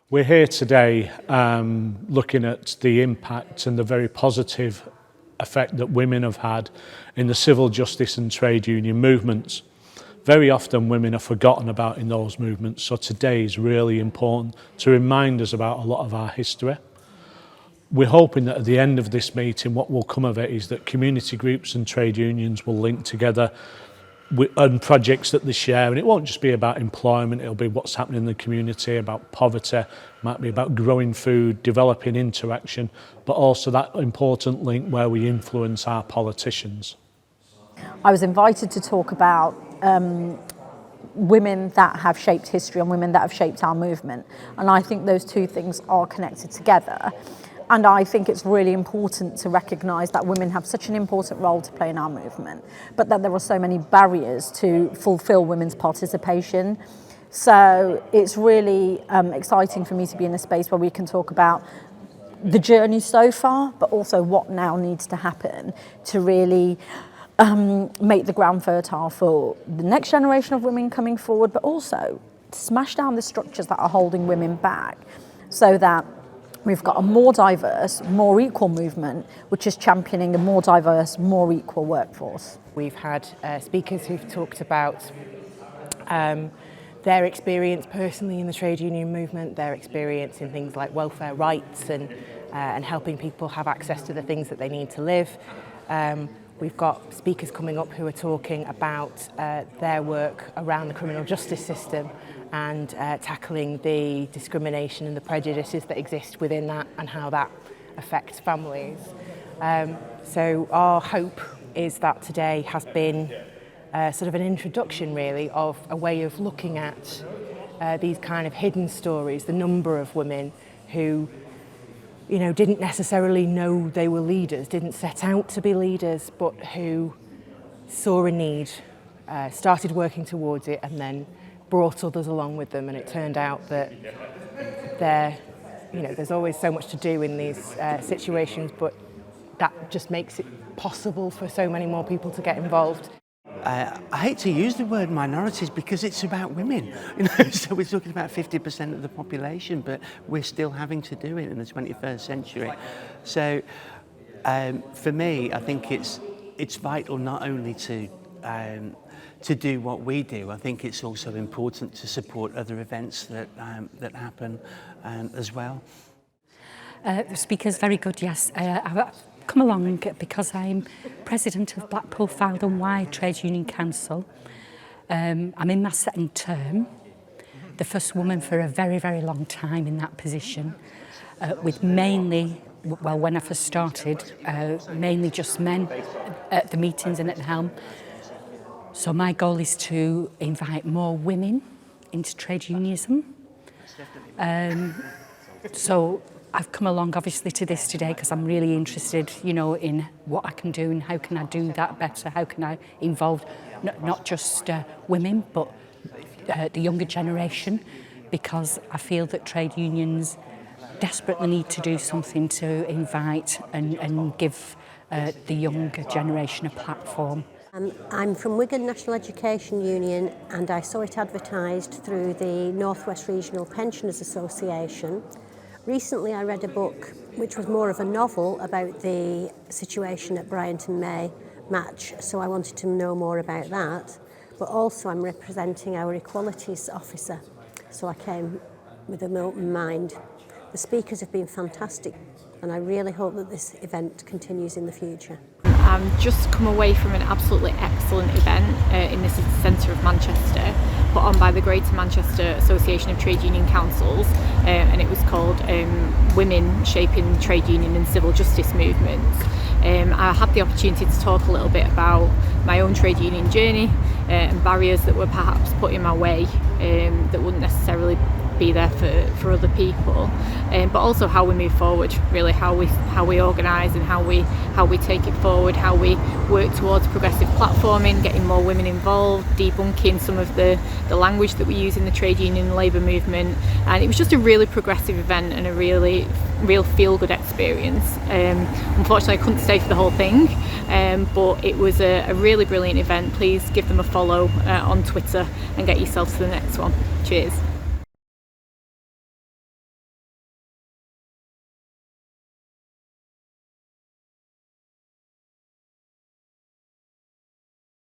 We're here today looking at the impact and the very positive effect that women have had in the civil justice and trade union movements. Very often women are forgotten about in those movements, so today is really important to remind us about a lot of our history. We're hoping that at the end of this meeting what will come of it is that community groups and trade unions will link together on projects that they share, and it won't just be about employment, it'll be what's happening in the community, about poverty, might be about growing food, developing interaction, but also that important link where we influence our politicians. I was invited to talk about women that have shaped history and women that have shaped our movement, and I think those two things are connected together. And I think it's really important to recognise that women have such an important role to play in our movement, but that there are so many barriers to fulfil women's participation. So it's really exciting for me to be in a space where we can talk about the journey so far, but also what now needs to happen to really make the ground fertile for the next generation of women coming forward, but also smash down the structures that are holding women back so that we've got a more diverse, more equal movement, which is championing a more diverse, more equal workforce. We've had speakers who've talked about their experience personally in the trade union movement, their experience in things like welfare rights and helping people have access to the things that they need to live. We've got speakers coming up who are talking about their work around the criminal justice system and tackling the discrimination and the prejudices that exist within that and how that affects families. So our hope is that today has been sort of an introduction really of a way of looking at these kind of hidden stories, the number of women who didn't necessarily know they were leaders, didn't set out to be leaders, but who saw a need, started working towards it and then brought others along with them, and it turned out that there's always so much to do in these situations, but that just makes it possible for so many more people to get involved. I hate to use the word minorities because it's about women, so we're talking about 50% of the population, but we're still having to do it in the 21st century. So for me, I think it's vital not only to do what we do. I think it's also important to support other events that happen as well. The speaker's very good, yes. I've come along because I'm president of Blackpool Fylde and Wide Trade Union Council. I'm in my second term, the first woman for a very, very long time in that position, with mainly, well, when I first started, mainly just men at the meetings and at the helm. So my goal is to invite more women into trade unionism. So I've come along obviously to this today because I'm really interested, in what I can do and how can I do that better, how can I involve not just women but the younger generation, because I feel that trade unions desperately need to do something to invite and give the younger generation a platform. I'm from Wigan National Education Union, and I saw it advertised through the North West Regional Pensioners Association. Recently I read a book which was more of a novel about the situation at Bryant and May match, so I wanted to know more about that. But also I'm representing our Equalities Officer, so I came with an open mind. The speakers have been fantastic, and I really hope that this event continues in the future. I've just come away from an absolutely excellent event in the city centre of Manchester, put on by the Greater Manchester Association of Trade Union Councils, and it was called Women Shaping Trade Union and Civil Justice Movements. I had the opportunity to talk a little bit about my own trade union journey and barriers that were perhaps put in my way that wouldn't necessarily be there for other people, but also how we move forward, really how we organise and how we take it forward, how we work towards progressive platforming, getting more women involved, debunking some of the language that we use in the trade union and labour movement. And it was just a really progressive event and a real feel-good experience. Unfortunately I couldn't stay for the whole thing, but it was a really brilliant event. Please give them a follow on Twitter and get yourself to the next one. Cheers.